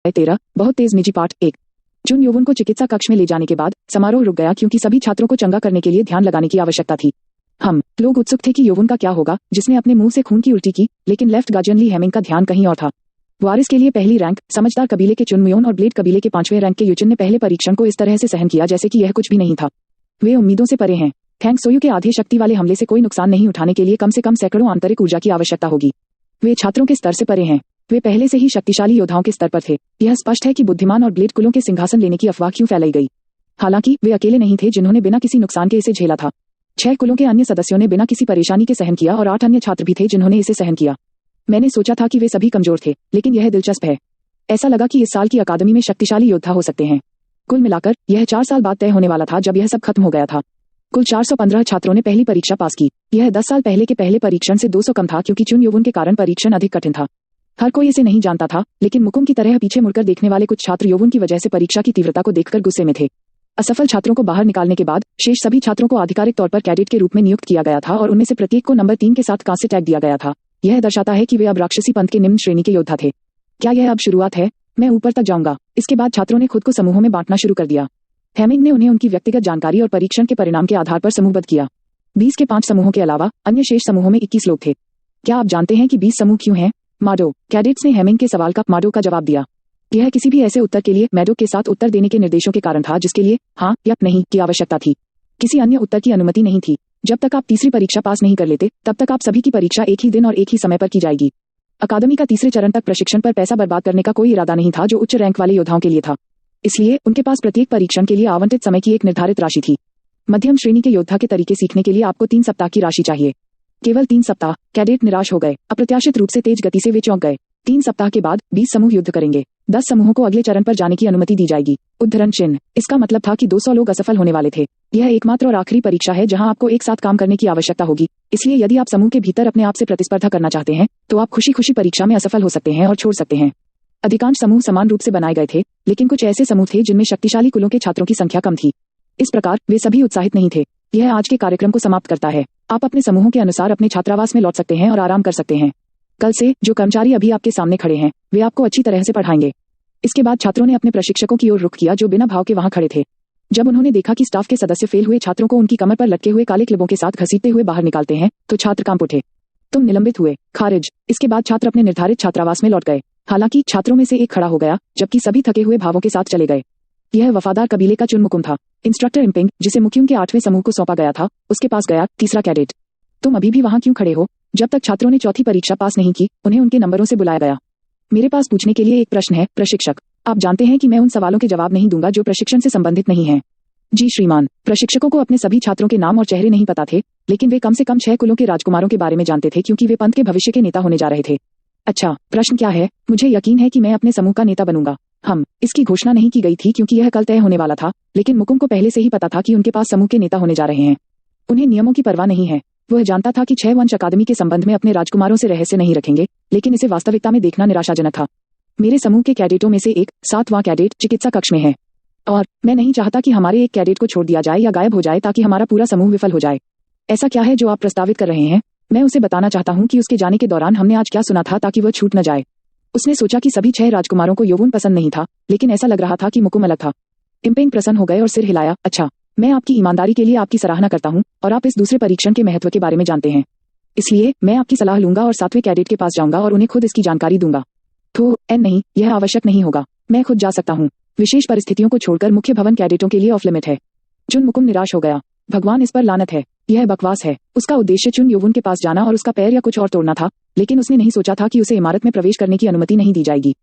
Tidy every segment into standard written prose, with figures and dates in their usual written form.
13 बहुत तेज निजी पाठ 1 जुन योवन को चिकित्सा कक्ष में ले जाने के बाद समारोह रुक गया क्योंकि सभी छात्रों को चंगा करने के लिए ध्यान लगाने की आवश्यकता थी। हम लोग उत्सुक थे कि योवन का क्या होगा, जिसने अपने मुंह से खून की उल्टी की, लेकिन लेफ्ट गार्जियन ली हेमिंग का ध्यान कहीं और था। वारिस के लिए पहली रैंक, समझदार कबीले के चुन म्योन और ब्लेड कबीले के 5वें रैंक के यूचिन ने पहले परीक्षण को इस तरह से सहन किया जैसे कि यह कुछ भी नहीं था। वे उम्मीदों से परे हैं। थैंक सोयू के आधे शक्ति वाले हमले से कोई नुकसान नहीं उठाने के लिए कम से कम सैकड़ों आंतरिक ऊर्जा की आवश्यकता होगी। वे छात्रों के स्तर से परे हैं। वे पहले से ही शक्तिशाली योद्धाओं के स्तर पर थे। यह स्पष्ट है कि बुद्धिमान और ब्लेड कुलों के सिंहासन लेने की अफवाह क्यों फैलाई गई। हालांकि वे अकेले नहीं थे जिन्होंने बिना किसी नुकसान के इसे झेला था। 6 कुलों के अन्य सदस्यों ने बिना किसी परेशानी के सहन किया और 8 अन्य छात्र भी थे जिन्होंने इसे सहन किया। मैंने सोचा था कि वे सभी कमजोर थे, लेकिन यह दिलचस्प है। ऐसा लगा कि इस साल की अकादमी में शक्तिशाली योद्धा हो सकते हैं। कुल मिलाकर यह 4 साल बाद तय होने वाला था जब यह सब खत्म हो गया था। कुल 415 छात्रों ने पहली परीक्षा पास की। यह 10 साल पहले के पहले परीक्षण से 200 कम था क्योंकि चुन योवन के कारण परीक्षण अधिक कठिन था। हर कोई इसे नहीं जानता था, लेकिन मुकुम की तरह पीछे मुड़कर देखने वाले कुछ छात्र योवन की वजह से परीक्षा की तीव्रता को देखकर गुस्से में थे। असफल छात्रों को बाहर निकालने के बाद शेष सभी छात्रों को आधिकारिक तौर पर कैडेट के रूप में नियुक्त किया गया था और उनमें से प्रत्येक को नंबर 3 के साथ कांस्य टैग दिया गया था। यह दर्शाता है कि वे अब राक्षसी पंथ के निम्न श्रेणी के योद्धा थे। क्या यह अब शुरुआत है? मैं ऊपर तक जाऊंगा। इसके बाद छात्रों ने खुद को समूहों में बांटना शुरू कर दिया। हेमिंग ने उन्हें उनकी व्यक्तिगत जानकारी और परीक्षण के परिणाम के आधार पर समूहबद्ध किया। 20 के 5 समूहों के अलावा अन्य शेष समूहों में 21 लोग थे। क्या आप जानते हैं कि 20 समूह क्यों हैं? माडो। कैडेट्स ने हेमिंग के सवाल का माडो का जवाब दिया। यह किसी भी ऐसे उत्तर के लिए मैडो के साथ उत्तर देने के निर्देशों के कारण था जिसके लिए हाँ या नहीं की आवश्यकता थी। किसी अन्य उत्तर की अनुमति नहीं थी। जब तक आप तीसरी परीक्षा पास नहीं कर लेते तब तक आप सभी की परीक्षा एक ही दिन और एक ही समय पर की जाएगी। अकादमी का तीसरे चरण तक प्रशिक्षण पर पैसा बर्बाद करने का कोई इरादा नहीं था जो उच्च रैंक वाले योद्धाओं के लिए था। इसलिए उनके पास प्रत्येक परीक्षण के लिए आवंटित समय की एक निर्धारित राशि थी। मध्यम श्रेणी के योद्धा के तरीके सीखने के लिए आपको 3 सप्ताह की राशि चाहिए। केवल 3 सप्ताह। कैडेट निराश हो गए। अप्रत्याशित रूप से तेज गति से वे चौंक गए। 3 सप्ताह के बाद 20 समूह युद्ध करेंगे। 10 समूहों को अगले चरण पर जाने की अनुमति दी जाएगी। उद्धरण चिन्ह। इसका मतलब था कि 200 लोग असफल होने वाले थे। यह एकमात्र और आखिरी परीक्षा है जहां आपको एक साथ काम करने की आवश्यकता होगी। इसलिए यदि आप समूह के भीतर अपने आप से प्रतिस्पर्धा करना चाहते हैं तो आप खुशी खुशी परीक्षा में असफल हो सकते हैं और छोड़ सकते हैं। अधिकांश समूह समान रूप से बनाए गए थे, लेकिन कुछ ऐसे समूह थे जिनमें शक्तिशाली कुलों के छात्रों की संख्या कम थी। इस प्रकार वे सभी उत्साहित नहीं थे। यह आज के कार्यक्रम को समाप्त करता है। आप अपने समूहों के अनुसार अपने छात्रावास में लौट सकते हैं और आराम कर सकते हैं। कल से जो कर्मचारी अभी आपके सामने खड़े हैं वे आपको अच्छी तरह से पढ़ाएंगे। इसके बाद छात्रों ने अपने प्रशिक्षकों की ओर रुख किया जो बिना भाव के वहां खड़े थे। जब उन्होंने देखा कि स्टाफ के सदस्य फेल हुए छात्रों को उनकी कमर पर लटके हुए काले क्लिपों के साथ घसीटते हुए बाहर निकालते हैं तो छात्र कांप उठे। तुम निलंबित हुए। खारिज। इसके बाद छात्र अपने निर्धारित छात्रावास में लौट गए। हालांकि छात्रों में से एक खड़ा हो गया जबकि सभी थके हुए भावों के साथ चले गए। यह वफादार कबीले का चुन मुकुम था। इंस्ट्रक्टर इम्पिंग, जिसे मुख्यों के 8वें समूह को सौंपा गया था, उसके पास गया। तीसरा कैडेट, तुम अभी भी वहां क्यों खड़े हो? जब तक छात्रों ने चौथी परीक्षा पास नहीं की उन्हें उनके नंबरों से बुलाया गया। मेरे पास पूछने के लिए एक प्रश्न है प्रशिक्षक। आप जानते हैं कि मैं उन सवालों के जवाब नहीं दूंगा जो प्रशिक्षण से संबंधित नहीं हैं। जी श्रीमान। प्रशिक्षकों को अपने सभी छात्रों के नाम और चेहरे नहीं पता थे, लेकिन वे कम से कम 6 कुलों के राजकुमारों के बारे में जानते थे क्योंकि वे पंथ के भविष्य के नेता होने जा रहे थे। अच्छा, प्रश्न क्या है? मुझे यकीन है कि मैं अपने समूह का नेता बनूंगा। इसकी घोषणा नहीं की गई थी क्योंकि यह कल तय होने वाला था, लेकिन मुकुम को पहले से ही पता था कि उनके पास समूह के नेता होने जा रहे हैं। उन्हें नियमों की परवाह नहीं है। वह जानता था कि 6 वंश अकादमी के संबंध में अपने राजकुमारों से रहस्य नहीं रखेंगे, लेकिन इसे वास्तविकता में देखना निराशाजनक था। मेरे समूह के कैडेटों में से एक 7वां कैडेट चिकित्सा कक्ष में है और मैं नहीं चाहता कि हमारे एक कैडेट को छोड़ दिया जाए या गायब हो जाए ताकि हमारा पूरा समूह विफल हो जाए। ऐसा क्या है जो आप प्रस्तावित कर रहे हैं? मैं उसे बताना चाहता हूँ कि उसके जाने के दौरान हमने आज क्या सुना था ताकि वह छूट न जाए। उसने सोचा कि सभी 6 राजकुमारों को योवन पसंद नहीं था, लेकिन ऐसा लग रहा था कि मुकुम अलग था। इम्पिंग प्रसन्न हो गए और सिर हिलाया। अच्छा, मैं आपकी ईमानदारी के लिए आपकी सराहना करता हूँ और आप इस दूसरे परीक्षण के महत्व के बारे में जानते हैं। इसलिए मैं आपकी सलाह लूंगा और 7वें कैडेट के पास जाऊंगा और उन्हें खुद इसकी जानकारी दूंगा। तो नहीं, यह आवश्यक नहीं होगा। मैं खुद जा सकता हूँ। विशेष परिस्थितियों को छोड़कर मुख्य भवन कैडेटों के लिए ऑफ लिमिट है। चुन मुकुम निराश हो गया। भगवान, इस पर लानत है। यह बकवास है। उसका उद्देश्य चुन योवन के पास जाना और उसका पैर या कुछ और तोड़ना था, लेकिन उसने नहीं सोचा था कि उसे इमारत में प्रवेश करने की अनुमति नहीं दी जाएगी।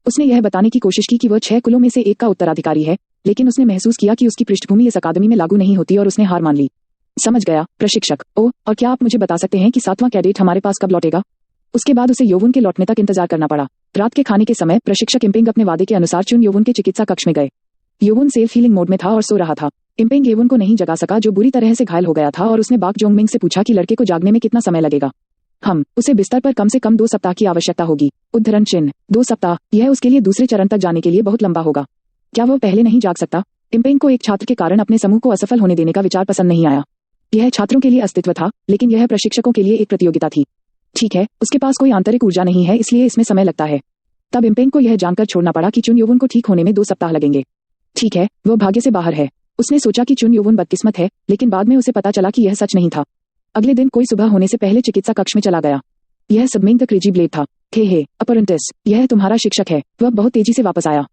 उसने यह बताने की कोशिश की कि वह 6 कुलों में से एक का उत्तराधिकारी है, लेकिन उसने महसूस किया कि उसकी पृष्ठभूमि इस अकादमी में लागू नहीं होती और उसने हार मान ली। समझ गया प्रशिक्षक। ओह, और क्या आप मुझे बता सकते हैं कि 7वां कैडेट हमारे पास कब लौटेगा? उसके बाद उसे योवन के लौटने तक इंतजार करना पड़ा। रात के खाने के समय प्रशिक्षक इम्पिंग अपने वादे के अनुसार चुन योवन के चिकित्सा कक्ष में गए। योवन सेल्फ हीलिंग मोड में था और सो रहा था। इम्पिंग योवन को नहीं जगा सका जो बुरी तरह से घायल हो गया था और उसने बाक जोंगमिंग से पूछा कि लड़के को जागने में कितना समय लगेगा। उसे बिस्तर पर कम से कम 2 सप्ताह की आवश्यकता होगी। उद्धरण चिन्ह 2 सप्ताह। यह उसके लिए दूसरे चरण तक जाने के लिए बहुत लंबा होगा। क्या वह पहले नहीं जाग सकता? इम्पिंग को एक छात्र के कारण अपने समूह को असफल होने देने का विचार पसंद नहीं आया। यह छात्रों के लिए अस्तित्व था, लेकिन यह प्रशिक्षकों के लिए एक प्रतियोगिता थी। ठीक है, उसके पास कोई आंतरिक ऊर्जा नहीं है, इसलिए इसमें समय लगता है। तब इम्पेंग को यह जानकर छोड़ना पड़ा कि चुन योवुन को ठीक होने में 2 सप्ताह लगेंगे। ठीक है, वह भाग्य से बाहर है। उसने सोचा कि चुन योवुन बदकिस्मत है, लेकिन बाद में उसे पता चला कि यह सच नहीं था। अगले दिन कोई सुबह होने से पहले चिकित्सा कक्ष में चला गया। यह सबमिंग द क्रेजी ब्लेड था। हे अप्रेंटिस, यह तुम्हारा शिक्षक है। वह बहुत तेजी से वापस आया।